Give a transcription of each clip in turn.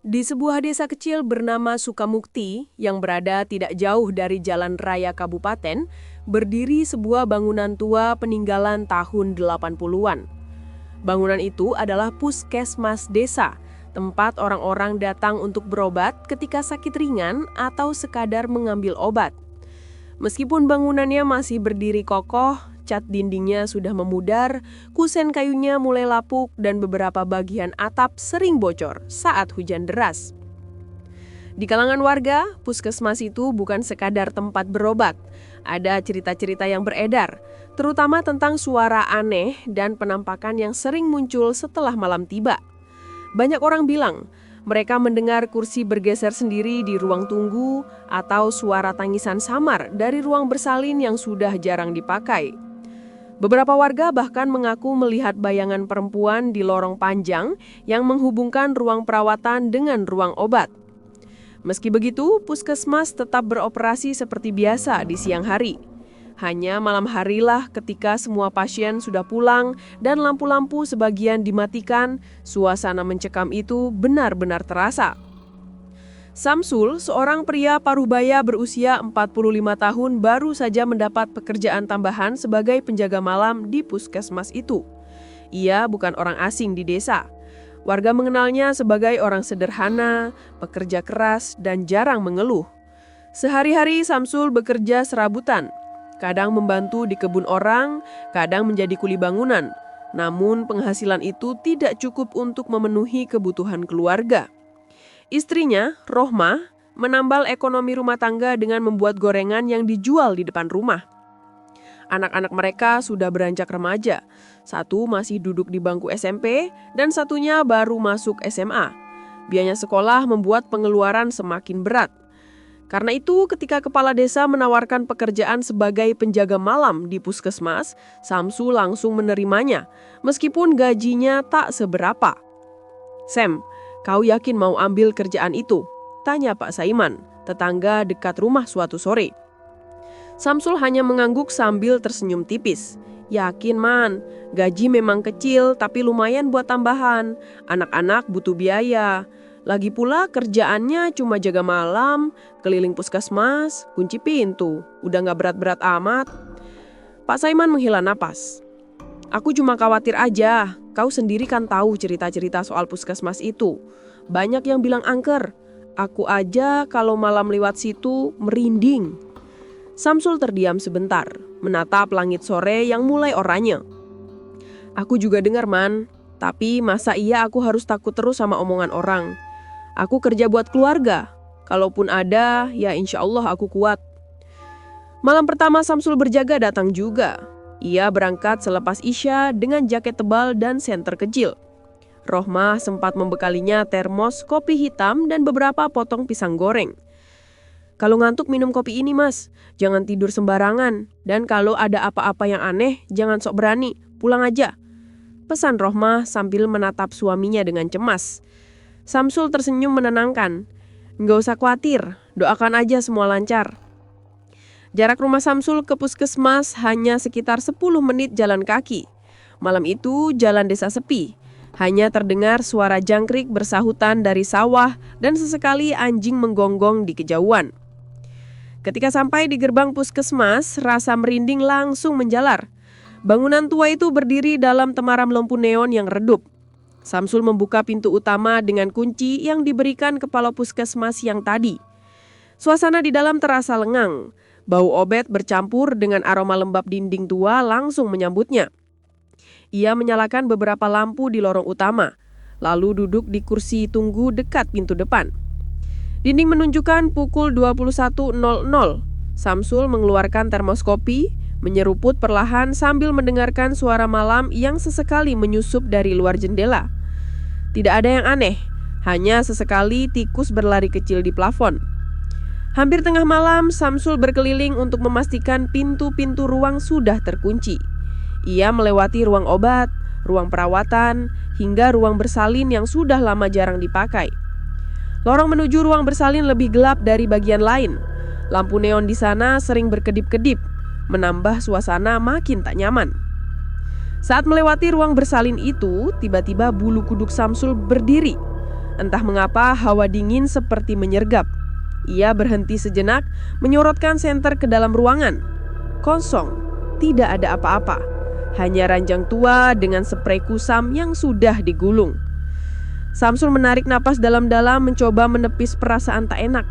Di sebuah desa kecil bernama Sukamukti yang berada tidak jauh dari jalan raya kabupaten, berdiri sebuah bangunan tua peninggalan tahun 80-an. Bangunan itu adalah puskesmas desa, tempat orang-orang datang untuk berobat ketika sakit ringan atau sekadar mengambil obat. Meskipun bangunannya masih berdiri kokoh, cat dindingnya sudah memudar, kusen kayunya mulai lapuk dan beberapa bagian atap sering bocor saat hujan deras. Di kalangan warga, puskesmas itu bukan sekadar tempat berobat. Ada cerita-cerita yang beredar, terutama tentang suara aneh dan penampakan yang sering muncul setelah malam tiba. Banyak orang bilang, mereka mendengar kursi bergeser sendiri di ruang tunggu atau suara tangisan samar dari ruang bersalin yang sudah jarang dipakai. Beberapa warga bahkan mengaku melihat bayangan perempuan di lorong panjang yang menghubungkan ruang perawatan dengan ruang obat. Meski begitu, puskesmas tetap beroperasi seperti biasa di siang hari. Hanya malam harilah ketika semua pasien sudah pulang dan lampu-lampu sebagian dimatikan, suasana mencekam itu benar-benar terasa. Samsul, seorang pria parubaya berusia 45 tahun baru saja mendapat pekerjaan tambahan sebagai penjaga malam di puskesmas itu. Ia bukan orang asing di desa. Warga mengenalnya sebagai orang sederhana, pekerja keras, dan jarang mengeluh. Sehari-hari Samsul bekerja serabutan. Kadang membantu di kebun orang, kadang menjadi kuli bangunan. Namun penghasilan itu tidak cukup untuk memenuhi kebutuhan keluarga. Istrinya, Rohmah, menambal ekonomi rumah tangga dengan membuat gorengan yang dijual di depan rumah. Anak-anak mereka sudah beranjak remaja. Satu masih duduk di bangku SMP dan satunya baru masuk SMA. Biaya sekolah membuat pengeluaran semakin berat. Karena itu, ketika kepala desa menawarkan pekerjaan sebagai penjaga malam di puskesmas, Samsul langsung menerimanya, meskipun gajinya tak seberapa. "Sam, kau yakin mau ambil kerjaan itu?" tanya Pak Saiman, tetangga dekat rumah suatu sore. Samsul hanya mengangguk sambil tersenyum tipis. "Yakin, Man, gaji memang kecil tapi lumayan buat tambahan. Anak-anak butuh biaya. Lagi pula kerjaannya cuma jaga malam, keliling puskesmas, kunci pintu. Udah gak berat-berat amat." Pak Saiman menghela napas. "Aku cuma khawatir aja, kau sendiri kan tahu cerita-cerita soal puskesmas itu. Banyak yang bilang angker. Aku aja kalau malam lewat situ merinding." Samsul terdiam sebentar, menatap langit sore yang mulai oranye. "Aku juga dengar, Man. Tapi masa iya aku harus takut terus sama omongan orang? Aku kerja buat keluarga. Kalaupun ada, ya insya Allah aku kuat." Malam pertama Samsul berjaga datang juga. Ia berangkat selepas Isya dengan jaket tebal dan senter kecil. Rohmah sempat membekalinya termos kopi hitam dan beberapa potong pisang goreng. "Kalau ngantuk minum kopi ini, Mas. Jangan tidur sembarangan. Dan kalau ada apa-apa yang aneh, jangan sok berani. Pulang aja," pesan Rohmah sambil menatap suaminya dengan cemas. Samsul tersenyum menenangkan. "Nggak usah khawatir, doakan aja semua lancar." Jarak rumah Samsul ke puskesmas hanya sekitar 10 menit jalan kaki. Malam itu jalan desa sepi. Hanya terdengar suara jangkrik bersahutan dari sawah dan sesekali anjing menggonggong di kejauhan. Ketika sampai di gerbang puskesmas, rasa merinding langsung menjalar. Bangunan tua itu berdiri dalam temaram lampu neon yang redup. Samsul membuka pintu utama dengan kunci yang diberikan kepala puskesmas yang tadi. Suasana di dalam terasa lengang. Bau obat bercampur dengan aroma lembab dinding tua langsung menyambutnya. Ia menyalakan beberapa lampu di lorong utama, lalu duduk di kursi tunggu dekat pintu depan. Dinding menunjukkan pukul 21.00. Samsul mengeluarkan termos kopi, menyeruput perlahan sambil mendengarkan suara malam yang sesekali menyusup dari luar jendela. Tidak ada yang aneh, hanya sesekali tikus berlari kecil di plafon. Hampir tengah malam, Samsul berkeliling untuk memastikan pintu-pintu ruang sudah terkunci. Ia melewati ruang obat, ruang perawatan, hingga ruang bersalin yang sudah lama jarang dipakai. Lorong menuju ruang bersalin lebih gelap dari bagian lain. Lampu neon di sana sering berkedip-kedip, menambah suasana makin tak nyaman. Saat melewati ruang bersalin itu, tiba-tiba bulu kuduk Samsul berdiri. Entah mengapa hawa dingin seperti menyergap. Ia berhenti sejenak, menyorotkan senter ke dalam ruangan. Kosong, tidak ada apa-apa. Hanya ranjang tua dengan sprei kusam yang sudah digulung. Samsul menarik napas dalam-dalam, mencoba menepis perasaan tak enak.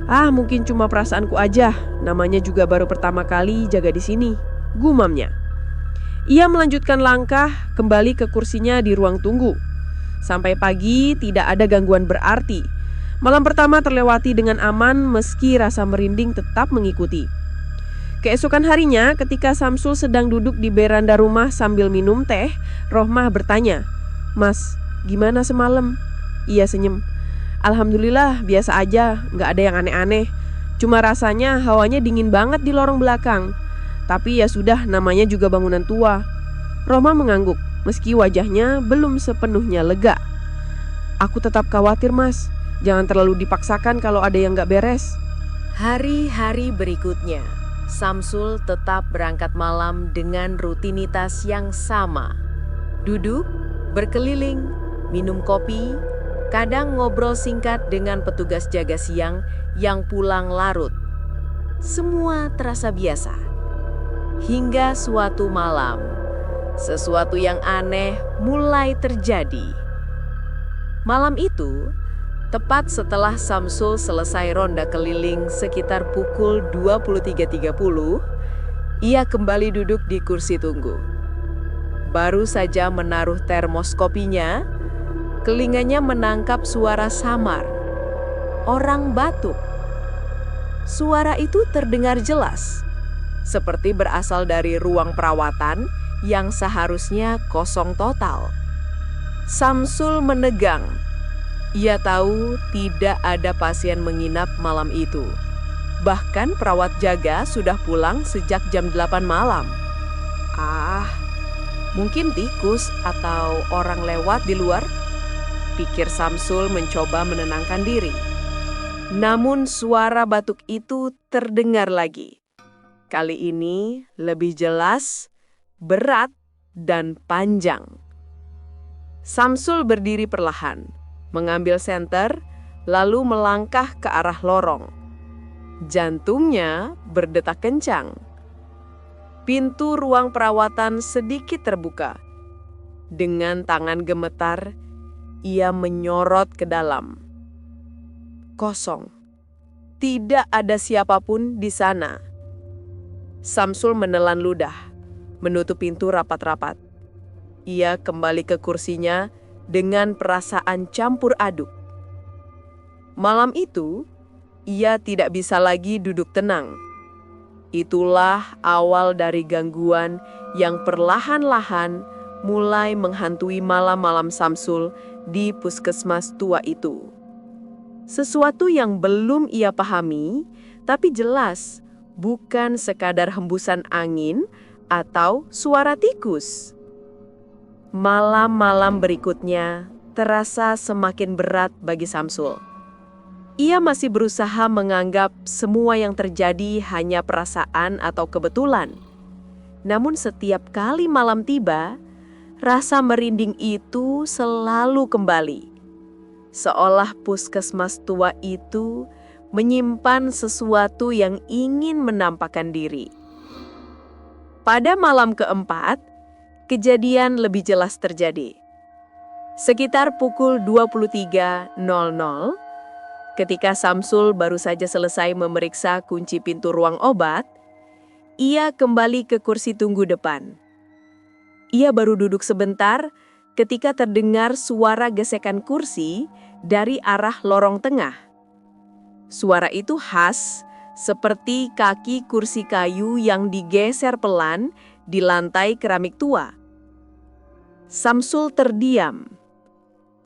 Mungkin cuma perasaanku aja, namanya juga baru pertama kali jaga di sini, gumamnya. Ia melanjutkan langkah, kembali ke kursinya di ruang tunggu. Sampai pagi tidak ada gangguan berarti. Malam pertama terlewati dengan aman meski rasa merinding tetap mengikuti. Keesokan harinya ketika Samsul sedang duduk di beranda rumah sambil minum teh, Rohmah bertanya, "Mas, gimana semalam?" Ia senyum. "Alhamdulillah biasa aja, nggak ada yang aneh-aneh. Cuma rasanya hawanya dingin banget di lorong belakang. Tapi ya sudah, namanya juga bangunan tua." Rohmah mengangguk, meski wajahnya belum sepenuhnya lega. "Aku tetap khawatir, Mas. Jangan terlalu dipaksakan kalau ada yang nggak beres." Hari-hari berikutnya, Samsul tetap berangkat malam dengan rutinitas yang sama. Duduk, berkeliling, minum kopi, kadang ngobrol singkat dengan petugas jaga siang yang pulang larut. Semua terasa biasa. Hingga suatu malam, sesuatu yang aneh mulai terjadi. Malam itu, tepat setelah Samsul selesai ronda keliling sekitar pukul 23.30, ia kembali duduk di kursi tunggu. Baru saja menaruh termos kopinya, telinganya menangkap suara samar. Orang batuk. Suara itu terdengar jelas, seperti berasal dari ruang perawatan yang seharusnya kosong total. Samsul menegang. Ia tahu tidak ada pasien menginap malam itu. Bahkan perawat jaga sudah pulang sejak jam 8 malam. Mungkin tikus atau orang lewat di luar, pikir Samsul mencoba menenangkan diri. Namun suara batuk itu terdengar lagi. Kali ini lebih jelas, berat, dan panjang. Samsul berdiri perlahan, mengambil senter, lalu melangkah ke arah lorong. Jantungnya berdetak kencang. Pintu ruang perawatan sedikit terbuka. Dengan tangan gemetar, ia menyorot ke dalam. Kosong. Tidak ada siapapun di sana. Samsul menelan ludah, menutup pintu rapat-rapat. Ia kembali ke kursinya dengan perasaan campur aduk. Malam itu, ia tidak bisa lagi duduk tenang. Itulah awal dari gangguan yang perlahan-lahan mulai menghantui malam-malam Samsul di puskesmas tua itu. Sesuatu yang belum ia pahami, tapi jelas bukan sekadar hembusan angin atau suara tikus. Malam-malam berikutnya terasa semakin berat bagi Samsul. Ia masih berusaha menganggap semua yang terjadi hanya perasaan atau kebetulan. Namun setiap kali malam tiba, rasa merinding itu selalu kembali. Seolah puskesmas tua itu menyimpan sesuatu yang ingin menampakkan diri. Pada malam keempat, kejadian lebih jelas terjadi. Sekitar pukul 23.00, ketika Samsul baru saja selesai memeriksa kunci pintu ruang obat, ia kembali ke kursi tunggu depan. Ia baru duduk sebentar ketika terdengar suara gesekan kursi dari arah lorong tengah. Suara itu khas, seperti kaki kursi kayu yang digeser pelan di lantai keramik tua. Samsul terdiam.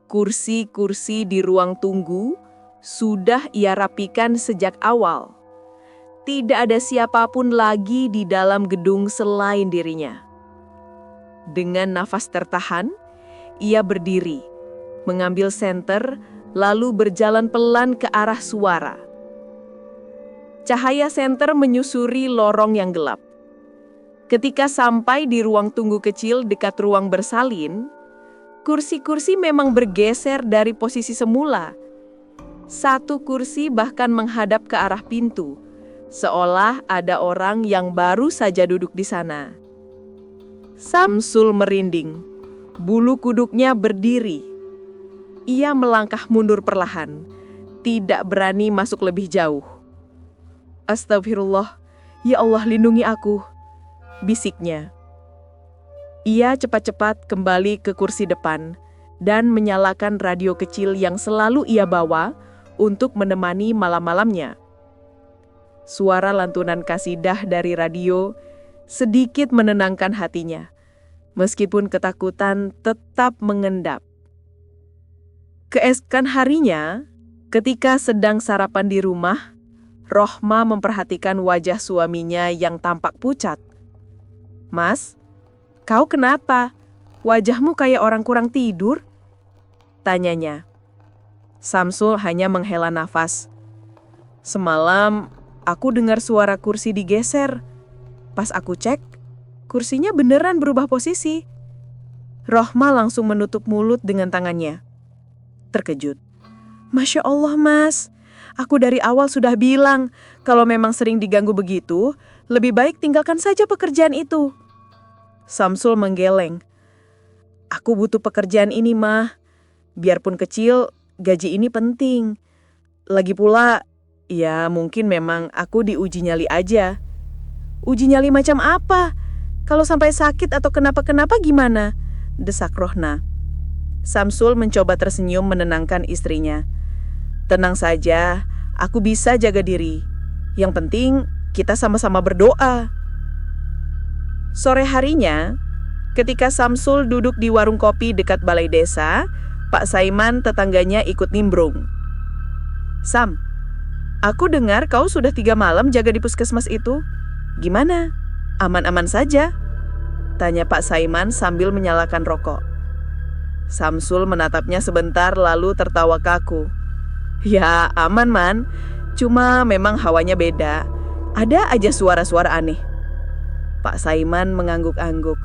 Kursi-kursi di ruang tunggu sudah ia rapikan sejak awal. Tidak ada siapapun lagi di dalam gedung selain dirinya. Dengan nafas tertahan, ia berdiri, mengambil senter, lalu berjalan pelan ke arah suara. Cahaya senter menyusuri lorong yang gelap. Ketika sampai di ruang tunggu kecil dekat ruang bersalin, Kursi-kursi memang bergeser dari posisi semula. Satu kursi bahkan menghadap ke arah pintu, seolah ada orang yang baru saja duduk di sana. Samsul merinding. Bulu kuduknya berdiri. Ia melangkah mundur perlahan, tidak berani masuk lebih jauh. Astagfirullah, ya Allah lindungi aku, bisiknya. Ia cepat-cepat kembali ke kursi depan dan menyalakan radio kecil yang selalu ia bawa untuk menemani malam-malamnya. Suara lantunan kasidah dari radio sedikit menenangkan hatinya, meskipun ketakutan tetap mengendap. Keesokan harinya, ketika sedang sarapan di rumah, Rohma memperhatikan wajah suaminya yang tampak pucat. "Mas, kau kenapa? Wajahmu kayak orang kurang tidur?" tanyanya. Samsul hanya menghela nafas. "Semalam, aku dengar suara kursi digeser. Pas aku cek, kursinya beneran berubah posisi." Rohma langsung menutup mulut dengan tangannya. Terkejut. "Masya Allah, Mas. Aku dari awal sudah bilang, kalau memang sering diganggu begitu, lebih baik tinggalkan saja pekerjaan itu." Samsul menggeleng. "Aku butuh pekerjaan ini, Mah. Biarpun kecil, gaji ini penting. Lagi pula, ya mungkin memang aku diuji nyali aja." "Uji nyali macam apa? Kalau sampai sakit atau kenapa-kenapa gimana?" desak Rohna. Samsul mencoba tersenyum menenangkan istrinya. "Tenang saja, aku bisa jaga diri. Yang penting kita sama-sama berdoa." Sore harinya, ketika Samsul duduk di warung kopi dekat balai desa, Pak Saiman tetangganya ikut nimbrung. "Sam, aku dengar kau sudah 3 malam jaga di puskesmas itu. Gimana? Aman-aman saja?" tanya Pak Saiman sambil menyalakan rokok. Samsul menatapnya sebentar lalu tertawa kaku. "Ya aman, Man. Cuma memang hawanya beda. Ada aja suara-suara aneh." Pak Saiman mengangguk-angguk.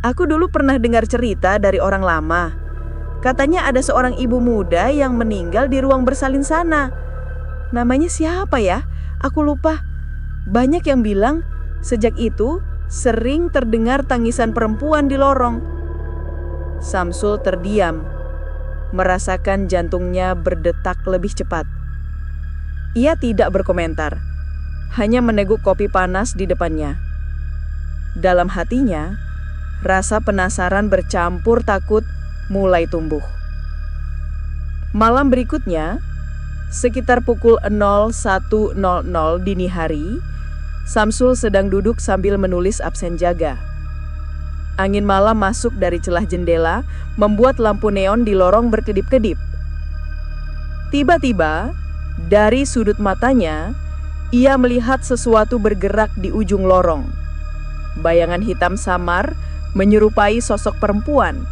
"Aku dulu pernah dengar cerita dari orang lama. Katanya ada seorang ibu muda yang meninggal di ruang bersalin sana. Namanya siapa ya? Aku lupa. Banyak yang bilang sejak itu sering terdengar tangisan perempuan di lorong." Samsul terdiam, merasakan jantungnya berdetak lebih cepat. Ia tidak berkomentar, hanya meneguk kopi panas di depannya. Dalam hatinya, rasa penasaran bercampur takut mulai tumbuh. Malam berikutnya, sekitar pukul 01.00 dini hari, Samsul sedang duduk sambil menulis absen jaga. Angin malam masuk dari celah jendela, membuat lampu neon di lorong berkedip-kedip. Tiba-tiba, dari sudut matanya, ia melihat sesuatu bergerak di ujung lorong. Bayangan hitam samar menyerupai sosok perempuan.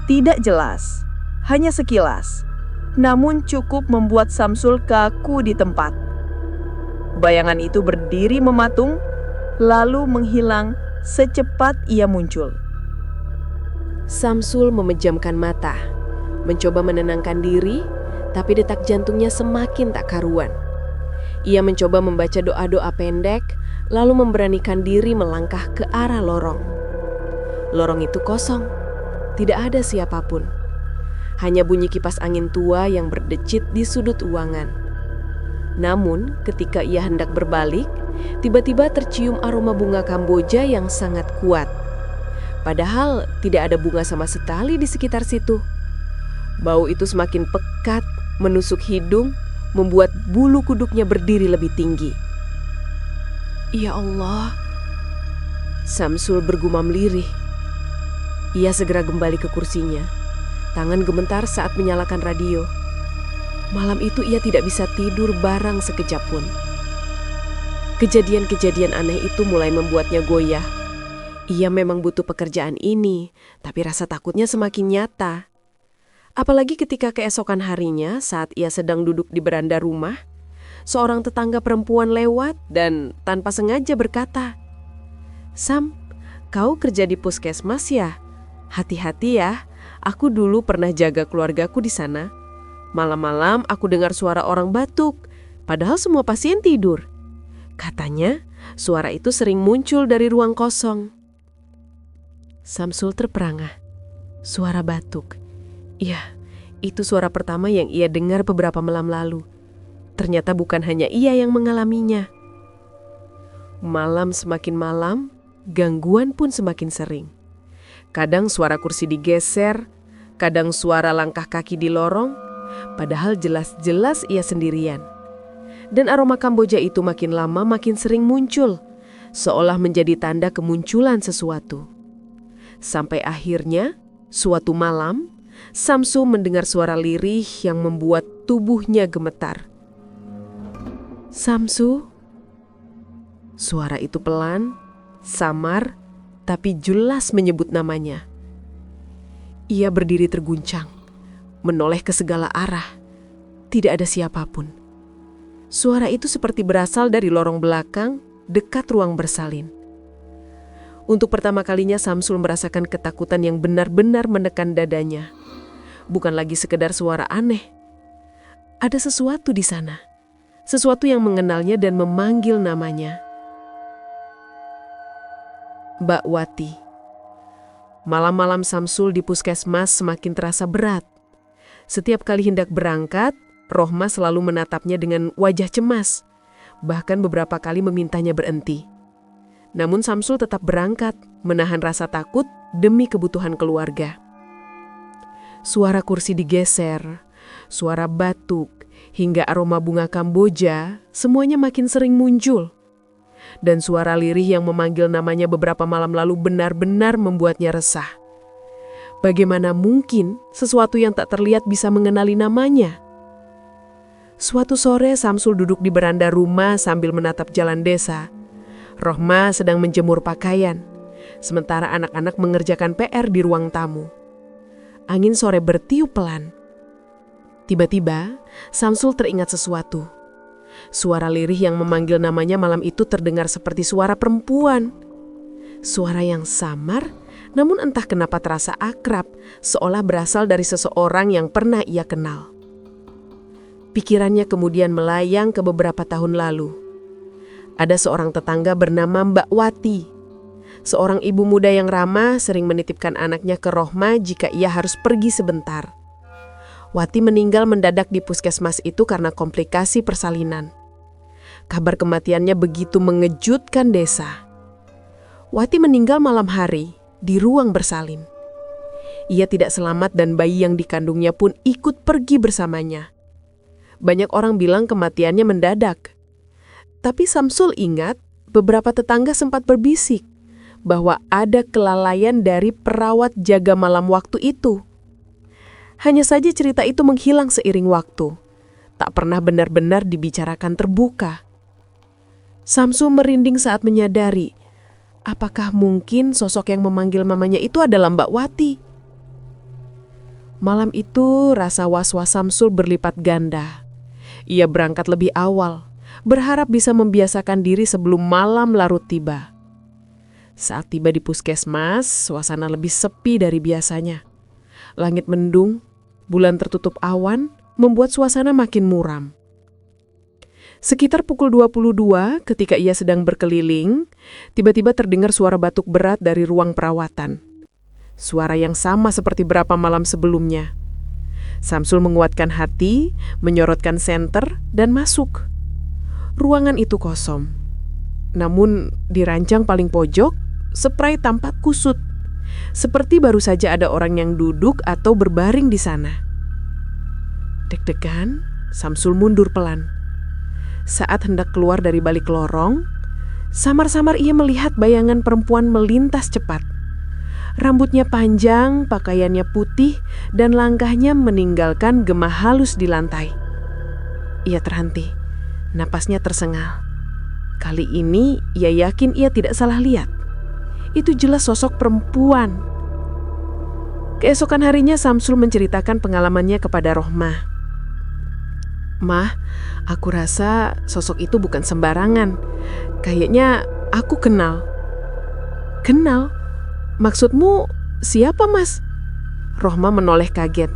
Tidak jelas, hanya sekilas, namun cukup membuat Samsul kaku di tempat. Bayangan itu berdiri mematung, lalu menghilang secepat ia muncul. Samsul memejamkan mata, mencoba menenangkan diri, tapi detak jantungnya semakin tak karuan. Ia mencoba membaca doa-doa pendek, lalu memberanikan diri melangkah ke arah lorong. Lorong itu kosong, tidak ada siapapun. Hanya bunyi kipas angin tua yang berdecit di sudut ruangan. Namun, ketika ia hendak berbalik, tiba-tiba tercium aroma bunga Kamboja yang sangat kuat. Padahal tidak ada bunga sama sekali di sekitar situ. Bau itu semakin pekat, menusuk hidung, membuat bulu kuduknya berdiri lebih tinggi. "Ya Allah," Samsul bergumam lirih. Ia segera kembali ke kursinya. Tangan gemetar saat menyalakan radio. Malam itu ia tidak bisa tidur barang sekejap pun. Kejadian-kejadian aneh itu mulai membuatnya goyah. Ia memang butuh pekerjaan ini, tapi rasa takutnya semakin nyata. Apalagi ketika keesokan harinya saat ia sedang duduk di beranda rumah, seorang tetangga perempuan lewat dan tanpa sengaja berkata, "Sam, kau kerja di puskesmas ya? Hati-hati ya, aku dulu pernah jaga keluargaku di sana. Malam-malam aku dengar suara orang batuk, padahal semua pasien tidur. Katanya, suara itu sering muncul dari ruang kosong. Samsul terperangah. Suara batuk. Iya, itu suara pertama yang ia dengar beberapa malam lalu. Ternyata bukan hanya ia yang mengalaminya. Malam semakin malam, gangguan pun semakin sering. Kadang suara kursi digeser, kadang suara langkah kaki di lorong, padahal jelas-jelas ia sendirian. Dan aroma Kamboja itu makin lama makin sering muncul, seolah menjadi tanda kemunculan sesuatu. Sampai akhirnya, suatu malam, Samsu mendengar suara lirih yang membuat tubuhnya gemetar. Samsu. Suara itu pelan, samar, tapi jelas menyebut namanya. Ia berdiri terguncang, menoleh ke segala arah. Tidak ada siapapun. Suara itu seperti berasal dari lorong belakang, dekat ruang bersalin. Untuk pertama kalinya Samsul merasakan ketakutan yang benar-benar menekan dadanya. Bukan lagi sekedar suara aneh. Ada sesuatu di sana. Sesuatu yang mengenalnya dan memanggil namanya. Mbak Wati. Malam-malam Samsul di puskesmas semakin terasa berat. Setiap kali hendak berangkat, Rohma selalu menatapnya dengan wajah cemas. Bahkan beberapa kali memintanya berhenti. Namun Samsul tetap berangkat, menahan rasa takut demi kebutuhan keluarga. Suara kursi digeser, suara batuk, hingga aroma bunga Kamboja, semuanya makin sering muncul. Dan suara lirih yang memanggil namanya beberapa malam lalu benar-benar membuatnya resah. Bagaimana mungkin sesuatu yang tak terlihat bisa mengenali namanya? Suatu sore Samsul duduk di beranda rumah sambil menatap jalan desa. Rohma sedang menjemur pakaian, sementara anak-anak mengerjakan PR di ruang tamu. Angin sore bertiup pelan. Tiba-tiba, Samsul teringat sesuatu. Suara lirih yang memanggil namanya malam itu terdengar seperti suara perempuan. Suara yang samar, namun entah kenapa terasa akrab, seolah berasal dari seseorang yang pernah ia kenal. Pikirannya kemudian melayang ke beberapa tahun lalu. Ada seorang tetangga bernama Mbak Wati. Seorang ibu muda yang ramah sering menitipkan anaknya ke Rohma jika ia harus pergi sebentar. Wati meninggal mendadak di puskesmas itu karena komplikasi persalinan. Kabar kematiannya begitu mengejutkan desa. Wati meninggal malam hari di ruang bersalin. Ia tidak selamat dan bayi yang dikandungnya pun ikut pergi bersamanya. Banyak orang bilang kematiannya mendadak. Tapi Samsul ingat beberapa tetangga sempat berbisik bahwa ada kelalaian dari perawat jaga malam waktu itu. Hanya saja cerita itu menghilang seiring waktu. Tak pernah benar-benar dibicarakan terbuka. Samsul merinding saat menyadari, apakah mungkin sosok yang memanggil mamanya itu adalah Mbak Wati? Malam itu rasa was-was Samsul berlipat ganda. Ia berangkat lebih awal, berharap bisa membiasakan diri sebelum malam larut tiba. Saat tiba di puskesmas, suasana lebih sepi dari biasanya. Langit mendung, bulan tertutup awan, membuat suasana makin muram. Sekitar pukul 22 ketika ia sedang berkeliling, tiba-tiba terdengar suara batuk berat dari ruang perawatan. Suara yang sama seperti berapa malam sebelumnya. Samsul menguatkan hati, menyorotkan senter, dan masuk. Ruangan itu kosong. Namun di ranjang paling pojok, spray tampak kusut. Seperti baru saja ada orang yang duduk atau berbaring di sana. Deg-degan, Samsul mundur pelan. Saat hendak keluar dari balik lorong, samar-samar ia melihat bayangan perempuan melintas cepat. Rambutnya panjang, pakaiannya putih, dan langkahnya meninggalkan gema halus di lantai. Ia terhenti, napasnya tersengal. Kali ini ia yakin ia tidak salah lihat. Itu jelas sosok perempuan. Keesokan harinya Samsul menceritakan pengalamannya kepada Rohma. "Mah, aku rasa sosok itu bukan sembarangan. Kayaknya aku kenal." "Kenal? Maksudmu Siapa, Mas? Rohma menoleh kaget.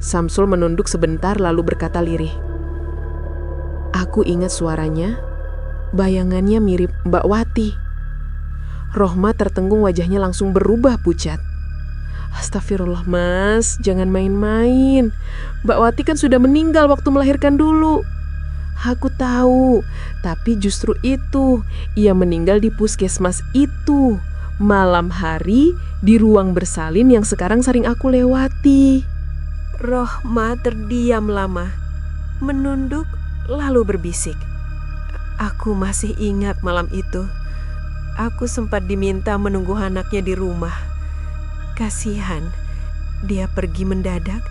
Samsul menunduk sebentar lalu berkata lirih. Aku ingat suaranya, bayangannya mirip Mbak Wati. Rohma tertenggung, wajahnya langsung berubah pucat. Astagfirullah, Mas, jangan main-main. Mbak Wati kan sudah meninggal waktu melahirkan dulu. Aku tahu, tapi justru itu, ia meninggal di puskesmas itu, malam hari di ruang bersalin yang sekarang sering aku lewati. Rohma terdiam lama, menunduk lalu berbisik. Aku masih ingat malam itu. Aku sempat diminta menunggu anaknya di rumah. Kasihan, dia pergi mendadak.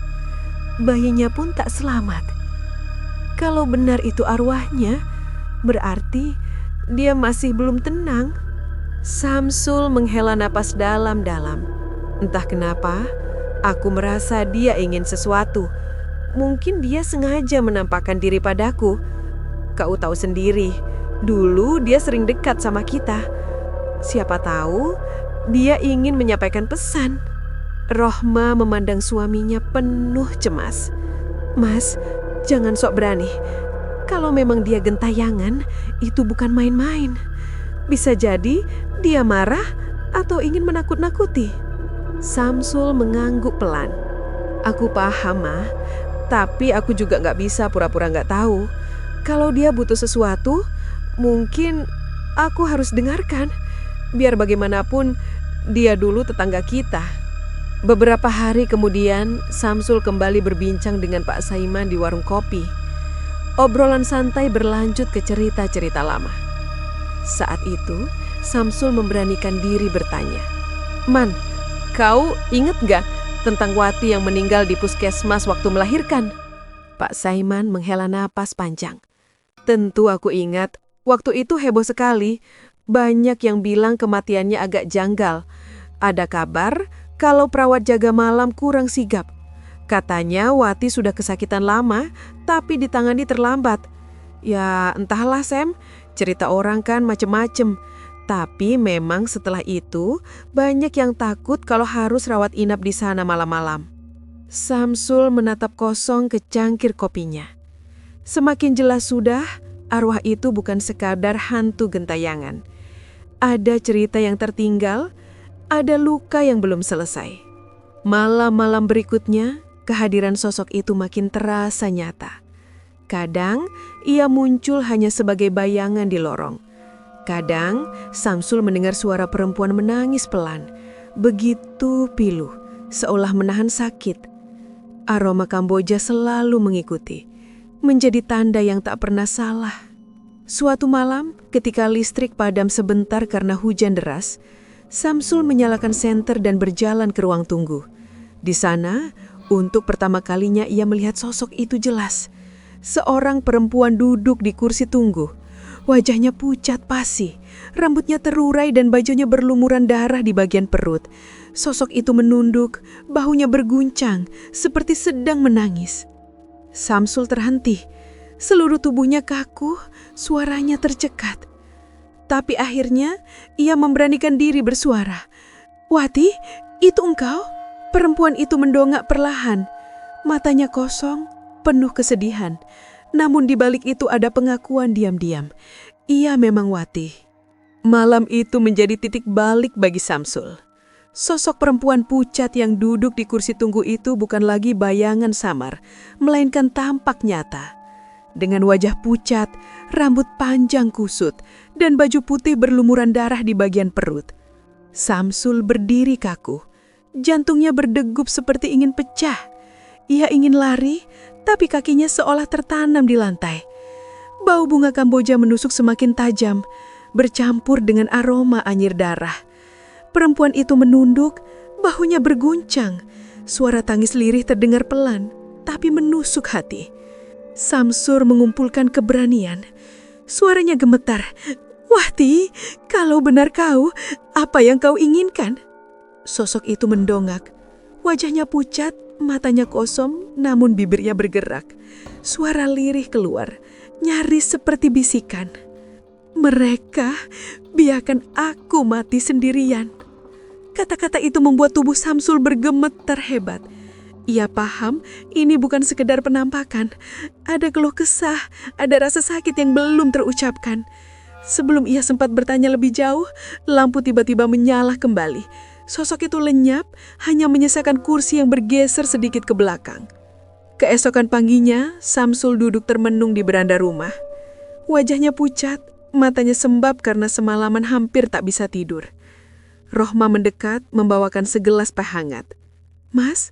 Bayinya pun tak selamat. Kalau benar itu arwahnya, berarti dia masih belum tenang. Samsul menghela napas dalam-dalam. Entah kenapa, aku merasa dia ingin sesuatu. Mungkin dia sengaja menampakkan diri padaku. Kau tahu sendiri, dulu dia sering dekat sama kita. Siapa tahu dia ingin menyampaikan pesan. Rohma memandang suaminya penuh cemas. Mas, jangan sok berani. Kalau memang dia gentayangan, itu bukan main-main. Bisa jadi dia marah atau ingin menakut-nakuti. Samsul mengangguk pelan. Aku paham, Ma. Tapi aku juga gak bisa pura-pura gak tahu. Kalau dia butuh sesuatu, mungkin aku harus dengarkan. Biar bagaimanapun, dia dulu tetangga kita. Beberapa hari kemudian, Samsul kembali berbincang dengan Pak Saiman di warung kopi. Obrolan santai berlanjut ke cerita-cerita lama. Saat itu, Samsul memberanikan diri bertanya. Man, kau inget gak tentang Wati yang meninggal di puskesmas waktu melahirkan? Pak Saiman menghela napas panjang. Tentu aku ingat, waktu itu heboh sekali. Banyak yang bilang kematiannya agak janggal. Ada kabar kalau perawat jaga malam kurang sigap. Katanya Wati sudah kesakitan lama, tapi ditangani terlambat. Ya entahlah Sam, cerita orang kan macem-macem. Tapi memang setelah itu, banyak yang takut kalau harus rawat inap di sana malam-malam. Samsul menatap kosong ke cangkir kopinya. Semakin jelas sudah, arwah itu bukan sekadar hantu gentayangan. Ada cerita yang tertinggal, ada luka yang belum selesai. Malam-malam berikutnya, kehadiran sosok itu makin terasa nyata. Kadang, ia muncul hanya sebagai bayangan di lorong. Kadang, Samsul mendengar suara perempuan menangis pelan, begitu pilu, seolah menahan sakit. Aroma Kamboja selalu mengikuti, menjadi tanda yang tak pernah salah. Suatu malam, ketika listrik padam sebentar karena hujan deras, Samsul menyalakan senter dan berjalan ke ruang tunggu. Di sana, untuk pertama kalinya ia melihat sosok itu jelas. Seorang perempuan duduk di kursi tunggu. Wajahnya pucat pasi, rambutnya terurai dan bajunya berlumuran darah di bagian perut. Sosok itu menunduk, bahunya berguncang, seperti sedang menangis. Samsul terhenti. Seluruh tubuhnya kaku, suaranya tercekat. Tapi akhirnya ia memberanikan diri bersuara. Wati, itu engkau? Perempuan itu mendongak perlahan. Matanya kosong, penuh kesedihan. Namun di balik itu ada pengakuan diam-diam. Ia memang Wati. Malam itu menjadi titik balik bagi Samsul. Sosok perempuan pucat yang duduk di kursi tunggu itu bukan lagi bayangan samar, melainkan tampak nyata. Dengan wajah pucat, rambut panjang kusut, dan baju putih berlumuran darah di bagian perut. Samsul berdiri kaku. Jantungnya berdegup seperti ingin pecah. Ia ingin lari, tapi kakinya seolah tertanam di lantai. Bau bunga Kamboja menusuk semakin tajam, bercampur dengan aroma anyir darah. Perempuan itu menunduk, bahunya berguncang. Suara tangis lirih terdengar pelan, tapi menusuk hati. Samsul mengumpulkan keberanian. Suaranya gemetar. Wati, kalau benar kau, apa yang kau inginkan? Sosok itu mendongak. Wajahnya pucat, matanya kosong, namun bibirnya bergerak. Suara lirih keluar, nyaris seperti bisikan. Mereka biarkan aku mati sendirian. Kata-kata itu membuat tubuh Samsul bergemetar hebat. Ia paham ini bukan sekedar penampakan. Ada keluh kesah, ada rasa sakit yang belum terucapkan. Sebelum ia sempat bertanya lebih jauh, lampu tiba-tiba menyala kembali. Sosok itu lenyap, hanya menyisakan kursi yang bergeser sedikit ke belakang. Keesokan paginya, Samsul duduk termenung di beranda rumah. Wajahnya pucat, matanya sembab karena semalaman hampir tak bisa tidur. Rohma mendekat, membawakan segelas teh hangat. "Mas,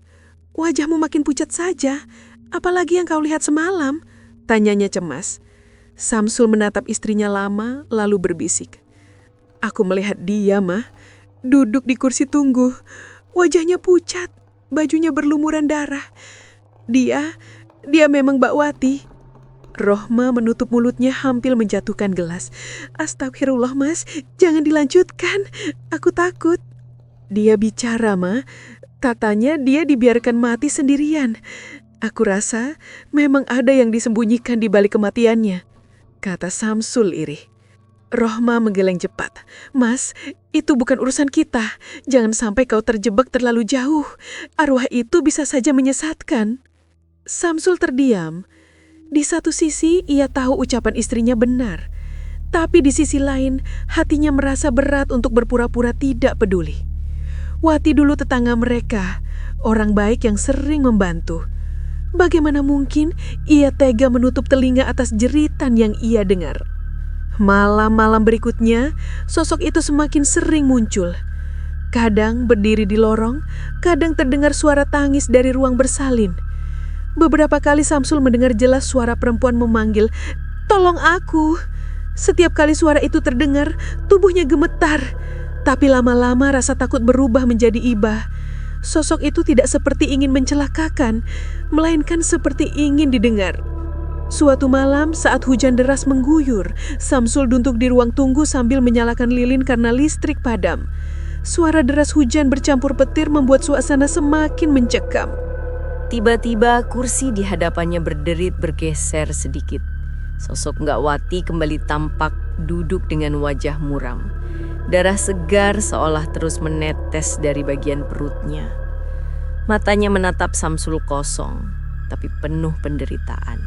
wajahmu makin pucat saja. Apalagi yang kau lihat semalam?" tanyanya cemas. Samsul menatap istrinya lama, lalu berbisik. "Aku melihat dia, Mah. Duduk di kursi tunggu. Wajahnya pucat, bajunya berlumuran darah. Dia memang Mbak Wati." Rohma menutup mulutnya hampir menjatuhkan gelas. "Astagfirullah, Mas. Jangan dilanjutkan. Aku takut." "Dia bicara, Ma. Katanya dia dibiarkan mati sendirian. Aku rasa memang ada yang disembunyikan di balik kematiannya," kata Samsul irih. Rohma menggeleng cepat. "Mas, itu bukan urusan kita. Jangan sampai kau terjebak terlalu jauh. Arwah itu bisa saja menyesatkan." Samsul terdiam. Di satu sisi ia tahu ucapan istrinya benar. Tapi di sisi lain hatinya merasa berat untuk berpura-pura tidak peduli. Wati dulu tetangga mereka, orang baik yang sering membantu. Bagaimana mungkin ia tega menutup telinga atas jeritan yang ia dengar? Malam-malam berikutnya, sosok itu semakin sering muncul. Kadang berdiri di lorong, kadang terdengar suara tangis dari ruang bersalin. Beberapa kali Samsul mendengar jelas suara perempuan memanggil, "Tolong aku!" Setiap kali suara itu terdengar, tubuhnya gemetar. Tapi lama-lama rasa takut berubah menjadi iba. Sosok itu tidak seperti ingin mencelakakan, melainkan seperti ingin didengar. Suatu malam saat hujan deras mengguyur, Samsul duduk di ruang tunggu sambil menyalakan lilin karena listrik padam. Suara deras hujan bercampur petir membuat suasana semakin mencekam. Tiba-tiba kursi di hadapannya berderit bergeser sedikit. Sosok Mbak Wati kembali tampak duduk dengan wajah muram. Darah segar seolah terus menetes dari bagian perutnya. Matanya menatap Samsul kosong, tapi penuh penderitaan.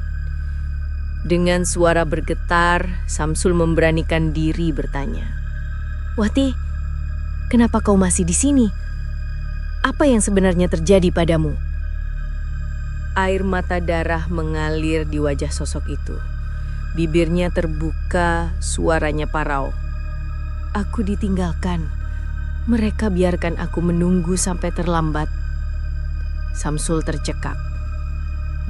Dengan suara bergetar, Samsul memberanikan diri bertanya, "Wati, kenapa kau masih di sini? Apa yang sebenarnya terjadi padamu?" Air mata darah mengalir di wajah sosok itu. Bibirnya terbuka, suaranya parau. "Aku ditinggalkan. Mereka biarkan aku menunggu sampai terlambat." Samsul tercekak.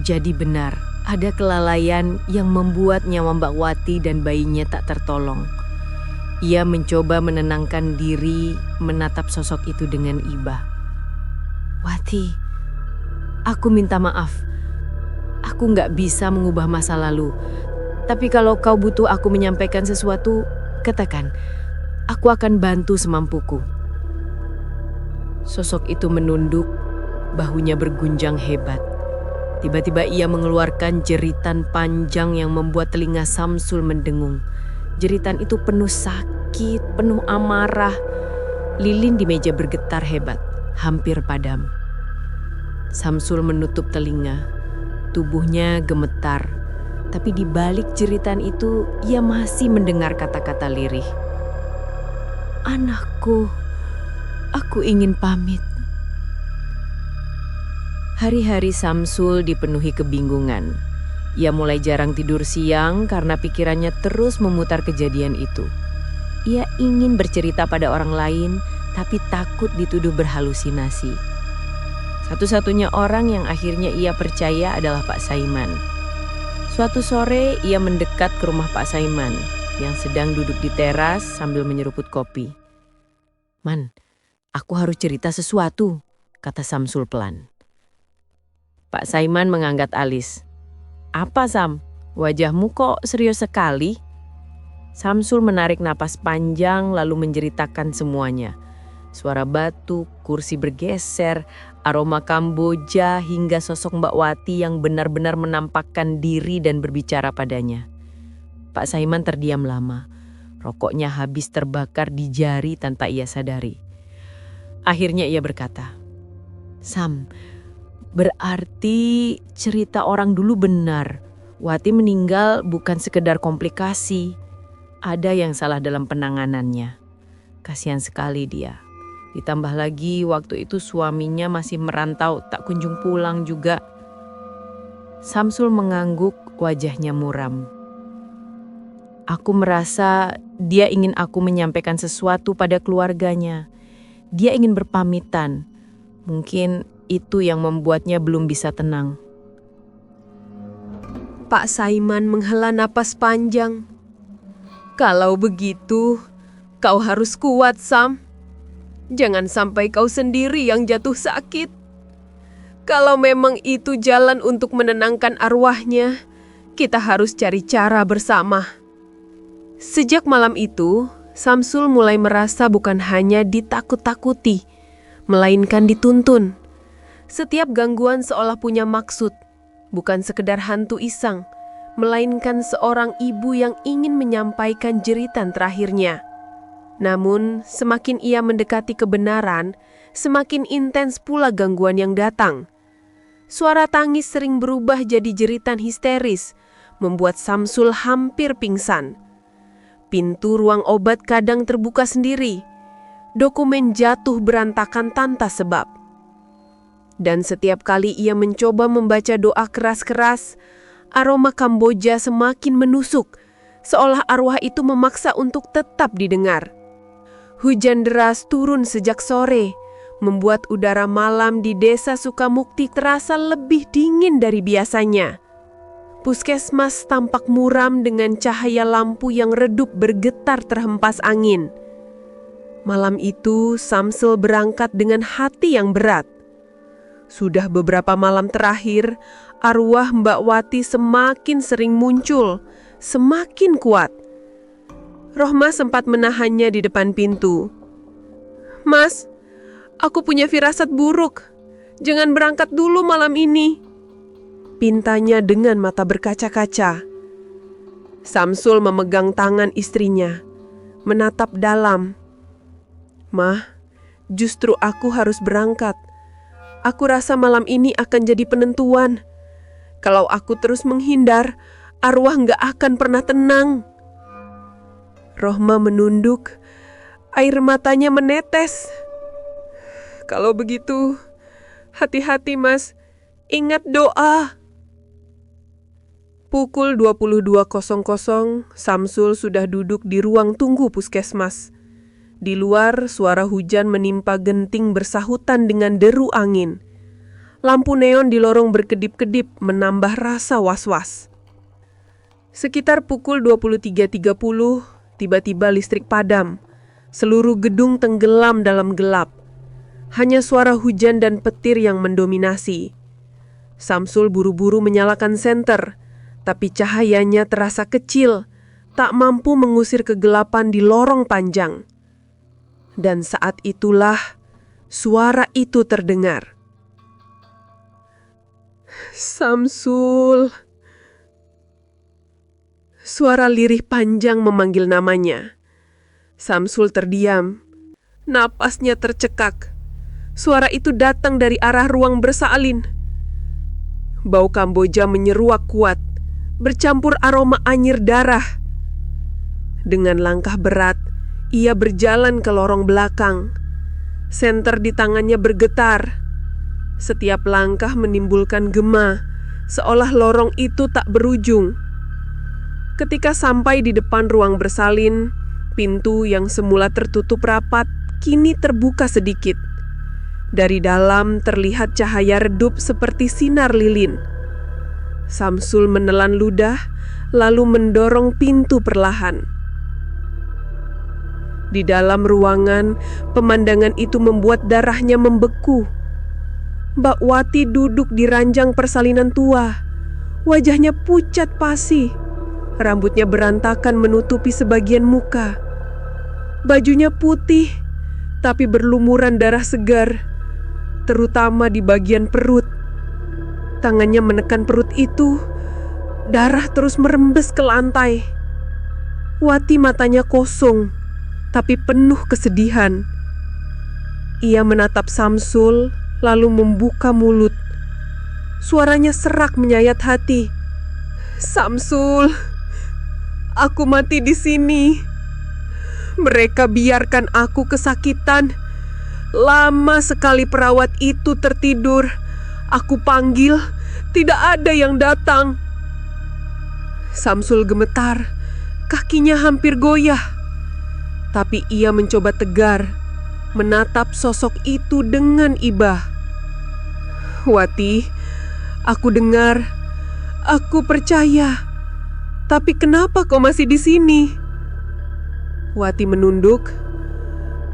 Jadi benar, ada kelalaian yang membuat nyawa Mbak Wati dan bayinya tak tertolong. Ia mencoba menenangkan diri, menatap sosok itu dengan iba. "Wati, aku minta maaf. Aku nggak bisa mengubah masa lalu. Tapi kalau kau butuh aku menyampaikan sesuatu, katakan. Aku akan bantu semampuku." Sosok itu menunduk, bahunya bergunjang hebat. Tiba-tiba ia mengeluarkan jeritan panjang yang membuat telinga Samsul mendengung. Jeritan itu penuh sakit, penuh amarah. Lilin di meja bergetar hebat, hampir padam. Samsul menutup telinga, tubuhnya gemetar. Tapi di balik jeritan itu, ia masih mendengar kata-kata lirih. "Anakku, aku ingin pamit." Hari-hari Samsul dipenuhi kebingungan. Ia mulai jarang tidur siang karena pikirannya terus memutar kejadian itu. Ia ingin bercerita pada orang lain, tapi takut dituduh berhalusinasi. Satu-satunya orang yang akhirnya ia percaya adalah Pak Saiman. Suatu sore ia mendekat ke rumah Pak Saiman yang sedang duduk di teras sambil menyeruput kopi. "Man, aku harus cerita sesuatu," kata Samsul pelan. Pak Saiman mengangkat alis. "Apa, Sam? Wajahmu kok serius sekali?" Samsul menarik napas panjang lalu menceritakan semuanya. Suara batuk, kursi bergeser, aroma Kamboja hingga sosok Mbak Wati yang benar-benar menampakkan diri dan berbicara padanya. Pak Saiman terdiam lama. Rokoknya habis terbakar di jari tanpa ia sadari. Akhirnya ia berkata, "Sam, berarti cerita orang dulu benar. Wati meninggal bukan sekedar komplikasi. Ada yang salah dalam penanganannya. Kasihan sekali dia. Ditambah lagi waktu itu suaminya masih merantau, tak kunjung pulang juga." Samsul mengangguk, wajahnya muram. "Aku merasa dia ingin aku menyampaikan sesuatu pada keluarganya. Dia ingin berpamitan. Mungkin itu yang membuatnya belum bisa tenang." Pak Saiman menghela napas panjang. "Kalau begitu, kau harus kuat, Sam. Jangan sampai kau sendiri yang jatuh sakit. Kalau memang itu jalan untuk menenangkan arwahnya, kita harus cari cara bersama." Sejak malam itu, Samsul mulai merasa bukan hanya ditakut-takuti, melainkan dituntun. Setiap gangguan seolah punya maksud, bukan sekedar hantu iseng, melainkan seorang ibu yang ingin menyampaikan jeritan terakhirnya. Namun, semakin ia mendekati kebenaran, semakin intens pula gangguan yang datang. Suara tangis sering berubah jadi jeritan histeris, membuat Samsul hampir pingsan. Pintu ruang obat kadang terbuka sendiri. Dokumen jatuh berantakan tanpa sebab. Dan setiap kali ia mencoba membaca doa keras-keras, aroma Kamboja semakin menusuk, seolah arwah itu memaksa untuk tetap didengar. Hujan deras turun sejak sore, membuat udara malam di desa Sukamukti terasa lebih dingin dari biasanya. Puskesmas tampak muram dengan cahaya lampu yang redup bergetar terhempas angin. Malam itu, Samsul berangkat dengan hati yang berat. Sudah beberapa malam terakhir, arwah Mbak Wati semakin sering muncul, semakin kuat. Rohma sempat menahannya di depan pintu. "Mas, aku punya firasat buruk. Jangan berangkat dulu malam ini," pintanya dengan mata berkaca-kaca. Samsul memegang tangan istrinya, menatap dalam. "Mah, justru aku harus berangkat. Aku rasa malam ini akan jadi penentuan. Kalau aku terus menghindar, arwah nggak akan pernah tenang." Rohma menunduk, air matanya menetes. "Kalau begitu, hati-hati Mas, ingat doa." Pukul 22.00, Samsul sudah duduk di ruang tunggu puskesmas. Di luar, suara hujan menimpa genting bersahutan dengan deru angin. Lampu neon di lorong berkedip-kedip menambah rasa was-was. Sekitar pukul 23.30, tiba-tiba listrik padam. Seluruh gedung tenggelam dalam gelap. Hanya suara hujan dan petir yang mendominasi. Samsul buru-buru menyalakan senter, tapi cahayanya terasa kecil, tak mampu mengusir kegelapan di lorong panjang. Dan saat itulah suara itu terdengar. "Samsul." Suara lirih panjang memanggil namanya. Samsul terdiam. Napasnya tercekak. Suara itu datang dari arah ruang bersalin. Bau Kamboja menyeruak kuat, bercampur aroma anyir darah. Dengan langkah berat, ia berjalan ke lorong belakang. Senter di tangannya bergetar. Setiap langkah menimbulkan gema, seolah lorong itu tak berujung. Ketika sampai di depan ruang bersalin, pintu yang semula tertutup rapat kini terbuka sedikit. Dari dalam terlihat cahaya redup seperti sinar lilin. Samsul menelan ludah, lalu mendorong pintu perlahan. Di dalam ruangan, pemandangan itu membuat darahnya membeku. Mbak Wati duduk di ranjang persalinan tua. Wajahnya pucat pasi. Rambutnya berantakan menutupi sebagian muka. Bajunya putih, tapi berlumuran darah segar, terutama di bagian perut. Tangannya menekan perut itu, darah terus merembes ke lantai. Wati matanya kosong, tapi penuh kesedihan. Ia menatap Samsul, lalu membuka mulut. Suaranya serak menyayat hati. "Samsul, aku mati di sini. Mereka biarkan aku kesakitan. Lama sekali perawat itu tertidur. Aku panggil, tidak ada yang datang." Samsul gemetar, kakinya hampir goyah. Tapi ia mencoba tegar, menatap sosok itu dengan iba. "Wati, aku dengar, aku percaya. Tapi kenapa kau masih di sini?" Wati menunduk,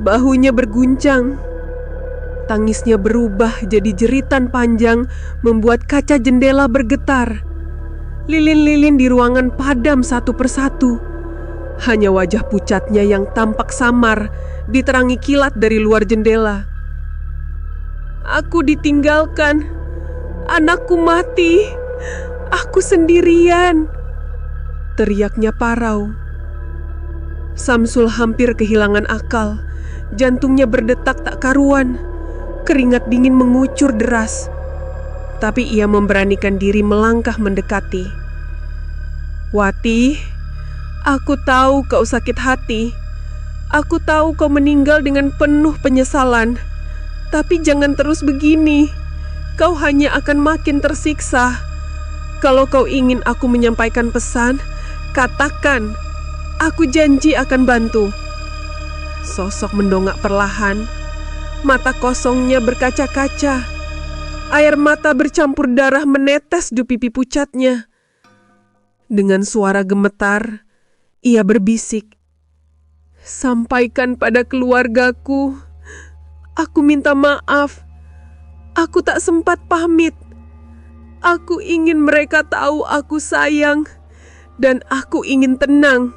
bahunya berguncang. Tangisnya berubah jadi jeritan panjang, membuat kaca jendela bergetar. Lilin-lilin di ruangan padam satu persatu. Hanya wajah pucatnya yang tampak samar, diterangi kilat dari luar jendela. "Aku ditinggalkan. Anakku mati. Aku sendirian," teriaknya parau. Samsul hampir kehilangan akal. Jantungnya berdetak tak karuan. Keringat dingin mengucur deras. Tapi ia memberanikan diri melangkah mendekati. "Wati, aku tahu kau sakit hati. Aku tahu kau meninggal dengan penuh penyesalan. Tapi jangan terus begini. Kau hanya akan makin tersiksa. Kalau kau ingin aku menyampaikan pesan, katakan. Aku janji akan bantu." Sosok mendongak perlahan. Mata kosongnya berkaca-kaca. Air mata bercampur darah menetes di pipi pucatnya. Dengan suara gemetar, ia berbisik, "Sampaikan pada keluargaku. Aku minta maaf. Aku tak sempat pamit. Aku ingin mereka tahu aku sayang. Dan aku ingin tenang."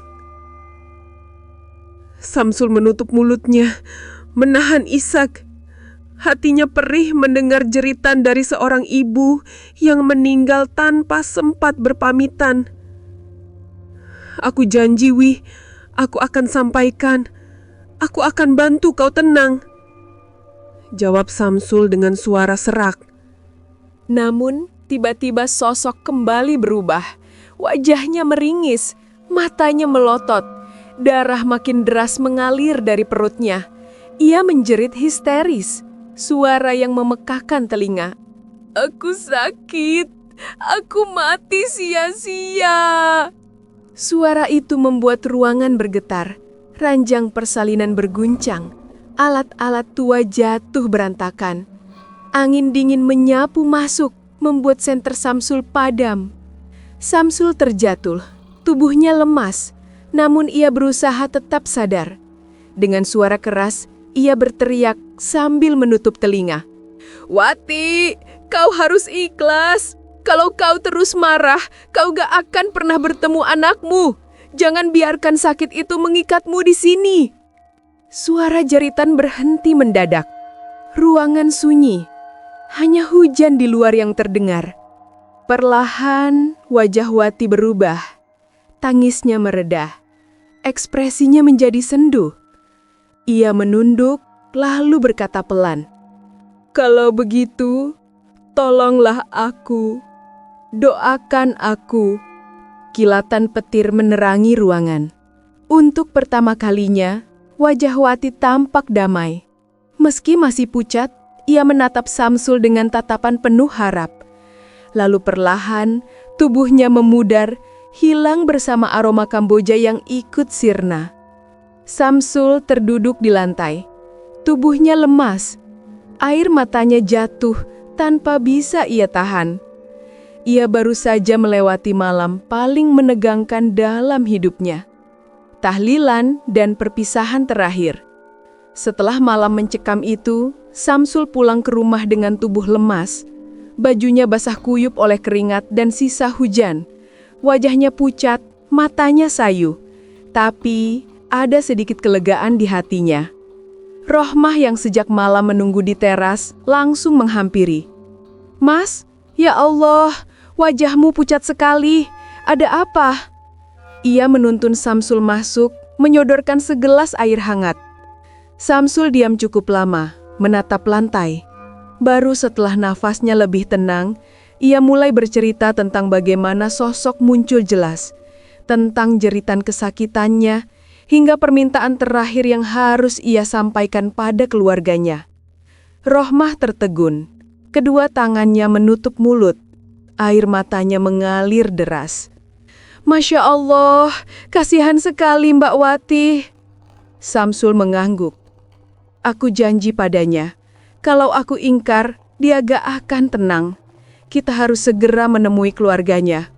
Samsul menutup mulutnya, menahan isak. Hatinya perih mendengar jeritan dari seorang ibu yang meninggal tanpa sempat berpamitan. "Aku janji, Wi, aku akan sampaikan. Aku akan bantu kau tenang," jawab Samsul dengan suara serak. Namun, tiba-tiba sosok kembali berubah. Wajahnya meringis, matanya melotot. Darah makin deras mengalir dari perutnya. Ia menjerit histeris, suara yang memekakkan telinga. "Aku sakit, aku mati sia-sia." Suara itu membuat ruangan bergetar, ranjang persalinan berguncang, alat-alat tua jatuh berantakan. Angin dingin menyapu masuk, membuat senter Samsul padam. Samsul terjatuh, tubuhnya lemas. Namun ia berusaha tetap sadar. Dengan suara keras, ia berteriak sambil menutup telinga. "Wati, kau harus ikhlas. Kalau kau terus marah, kau gak akan pernah bertemu anakmu. Jangan biarkan sakit itu mengikatmu di sini." Suara jeritan berhenti mendadak. Ruangan sunyi. Hanya hujan di luar yang terdengar. Perlahan, wajah Wati berubah. Tangisnya mereda. Ekspresinya menjadi sendu. Ia menunduk, lalu berkata pelan, "Kalau begitu, tolonglah aku. Doakan aku." Kilatan petir menerangi ruangan. Untuk pertama kalinya, wajah Wati tampak damai. Meski masih pucat, ia menatap Samsul dengan tatapan penuh harap. Lalu perlahan, tubuhnya memudar, hilang bersama aroma Kamboja yang ikut sirna. Samsul terduduk di lantai. Tubuhnya lemas. Air matanya jatuh tanpa bisa ia tahan. Ia baru saja melewati malam paling menegangkan dalam hidupnya. Tahlilan dan perpisahan terakhir. Setelah malam mencekam itu, Samsul pulang ke rumah dengan tubuh lemas. Bajunya basah kuyup oleh keringat dan sisa hujan. Wajahnya pucat, matanya sayu. Tapi ada sedikit kelegaan di hatinya. Rohmah yang sejak malam menunggu di teras langsung menghampiri. "Mas, ya Allah, wajahmu pucat sekali. Ada apa?" Ia menuntun Samsul masuk, menyodorkan segelas air hangat. Samsul diam cukup lama, menatap lantai. Baru setelah nafasnya lebih tenang, ia mulai bercerita tentang bagaimana sosok muncul jelas, tentang jeritan kesakitannya, hingga permintaan terakhir yang harus ia sampaikan pada keluarganya. Rohmah tertegun, kedua tangannya menutup mulut, air matanya mengalir deras. "Masya Allah, kasihan sekali Mbak Wati." Samsul mengangguk. "Aku janji padanya, kalau aku ingkar, dia gak akan tenang. Kita harus segera menemui keluarganya."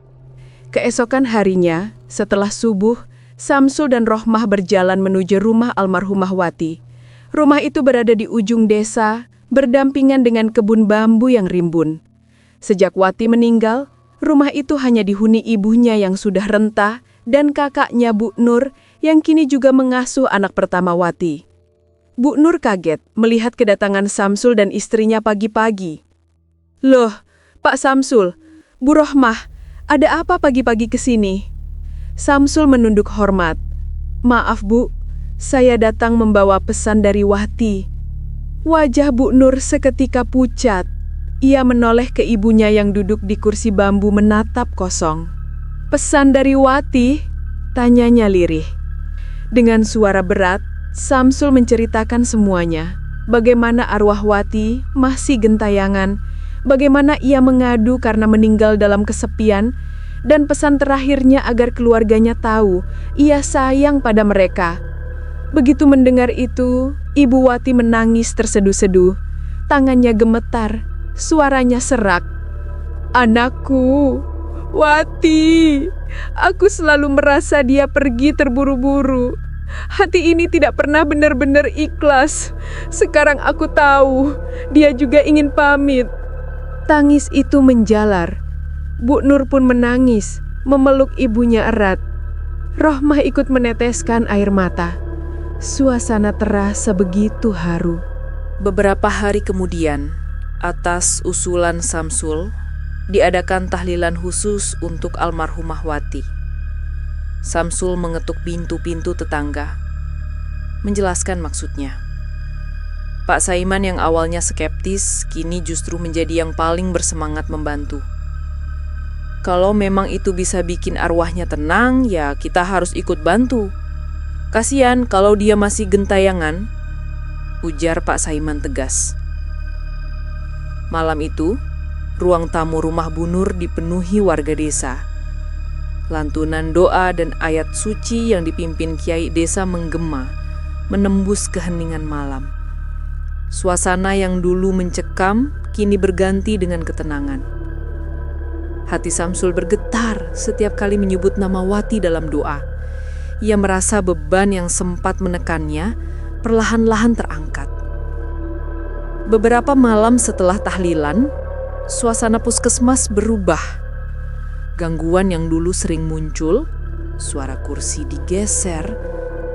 Keesokan harinya, setelah subuh, Samsul dan Rohmah berjalan menuju rumah almarhumah Wati. Rumah itu berada di ujung desa, berdampingan dengan kebun bambu yang rimbun. Sejak Wati meninggal, rumah itu hanya dihuni ibunya yang sudah renta dan kakaknya Bu Nur yang kini juga mengasuh anak pertama Wati. Bu Nur kaget melihat kedatangan Samsul dan istrinya pagi-pagi. "Loh, Pak Samsul, Bu Rohmah, ada apa pagi-pagi ke sini?" Samsul menunduk hormat. "Maaf Bu, saya datang membawa pesan dari Wati." Wajah Bu Nur seketika pucat. Ia menoleh ke ibunya yang duduk di kursi bambu menatap kosong. "Pesan dari Wati?" tanyanya lirih. Dengan suara berat, Samsul menceritakan semuanya. Bagaimana arwah Wati masih gentayangan, bagaimana ia mengadu karena meninggal dalam kesepian, dan pesan terakhirnya agar keluarganya tahu ia sayang pada mereka. Begitu mendengar itu, Ibu Wati menangis terseduh-seduh. Tangannya gemetar, suaranya serak. "Anakku, Wati, aku selalu merasa dia pergi terburu-buru. Hati ini tidak pernah benar-benar ikhlas. Sekarang aku tahu, dia juga ingin pamit." Tangis itu menjalar. Bu Nur pun menangis, memeluk ibunya erat. Rohmah ikut meneteskan air mata. Suasana terasa begitu haru. Beberapa hari kemudian, atas usulan Samsul, diadakan tahlilan khusus untuk almarhumah Wati. Samsul mengetuk pintu-pintu tetangga, menjelaskan maksudnya. Pak Saiman yang awalnya skeptis, kini justru menjadi yang paling bersemangat membantu. Kalau memang itu bisa bikin arwahnya tenang, ya kita harus ikut bantu. Kasian kalau dia masih gentayangan, ujar Pak Saiman tegas. Malam itu, ruang tamu rumah Bu Nur dipenuhi warga desa. Lantunan doa dan ayat suci yang dipimpin kiai desa menggema, menembus keheningan malam. Suasana yang dulu mencekam, kini berganti dengan ketenangan. Hati Samsul bergetar setiap kali menyebut nama Wati dalam doa. Ia merasa beban yang sempat menekannya perlahan-lahan terangkat. Beberapa malam setelah tahlilan, suasana puskesmas berubah. Gangguan yang dulu sering muncul, suara kursi digeser,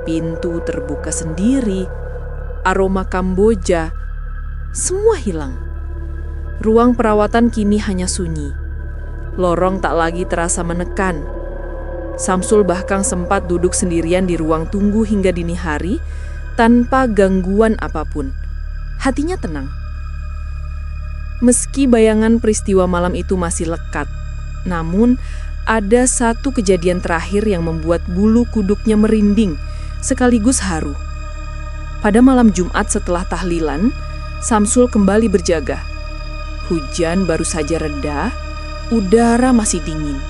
pintu terbuka sendiri, aroma Kamboja, semua hilang. Ruang perawatan kini hanya sunyi. Lorong tak lagi terasa menekan. Samsul bahkan sempat duduk sendirian di ruang tunggu hingga dini hari tanpa gangguan apapun. Hatinya tenang. Meski bayangan peristiwa malam itu masih lekat, namun ada satu kejadian terakhir yang membuat bulu kuduknya merinding sekaligus haru. Pada malam Jumat setelah tahlilan, Samsul kembali berjaga. Hujan baru saja reda, udara masih dingin.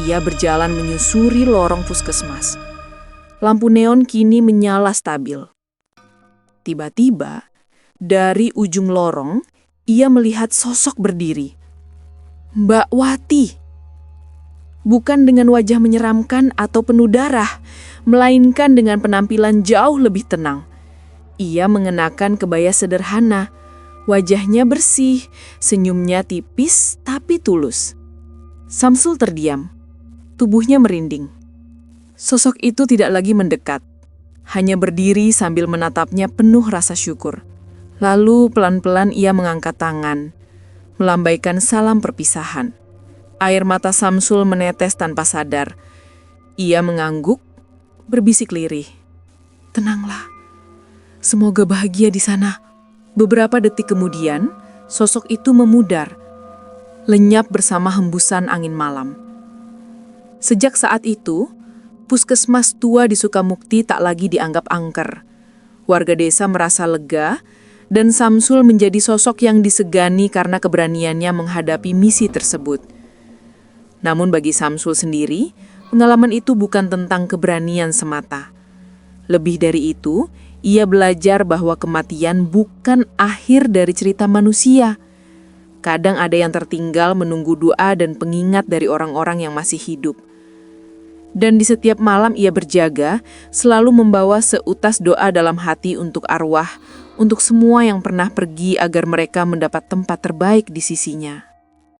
Ia berjalan menyusuri lorong puskesmas. Lampu neon kini menyala stabil. Tiba-tiba, dari ujung lorong, ia melihat sosok berdiri. Mbak Wati. Bukan dengan wajah menyeramkan atau penuh darah, melainkan dengan penampilan jauh lebih tenang. Ia mengenakan kebaya sederhana. Wajahnya bersih, senyumnya tipis tapi tulus. Samsul terdiam, tubuhnya merinding. Sosok itu tidak lagi mendekat, hanya berdiri sambil menatapnya penuh rasa syukur. Lalu pelan-pelan ia mengangkat tangan, melambaikan salam perpisahan. Air mata Samsul menetes tanpa sadar. Ia mengangguk, berbisik lirih. "Tenanglah, semoga bahagia di sana." Beberapa detik kemudian, sosok itu memudar, lenyap bersama hembusan angin malam. Sejak saat itu, puskesmas tua di Sukamukti tak lagi dianggap angker. Warga desa merasa lega, dan Samsul menjadi sosok yang disegani karena keberaniannya menghadapi misi tersebut. Namun bagi Samsul sendiri, pengalaman itu bukan tentang keberanian semata. Lebih dari itu, ia belajar bahwa kematian bukan akhir dari cerita manusia. Kadang ada yang tertinggal menunggu doa dan pengingat dari orang-orang yang masih hidup. Dan di setiap malam ia berjaga, selalu membawa seutas doa dalam hati untuk arwah, untuk semua yang pernah pergi agar mereka mendapat tempat terbaik di sisinya.